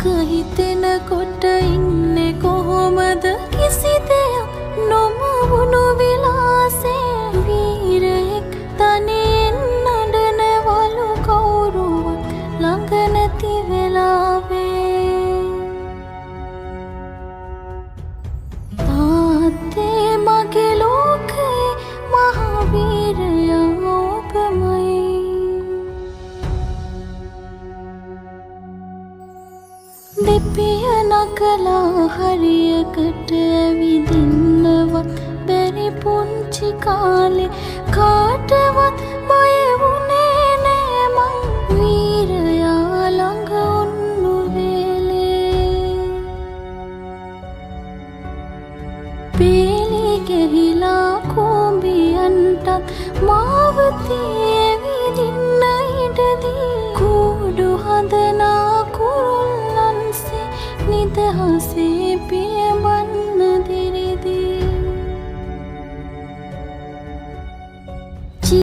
දුක හිතෙනකොට ඉන්නේ කොහොමද කිසි දෙයක් නොමවුණු විලාසේ වීරයෙක් තනියෙන් නඩනවලු කවුරුවත් ළඟ නැති වෙලාවේ තාත්තේ මගේ ලෝකේ මහවීරයා ඔබමයි දෙපිය නගලා හරියකට ඇවිදින්නවත් බැරි පුංචි කාලේ කාටවත් බය වුණේ නෑ මං වීරයා ළඟ උන්නු වෙලේ පීලි ගෙහිලා කුඹියන්ටත් මාවතේ ඇවිදින්න ඉඩදී කුඩු හදනා කුරුල්ලන්සේ නිදහසේ පියමන්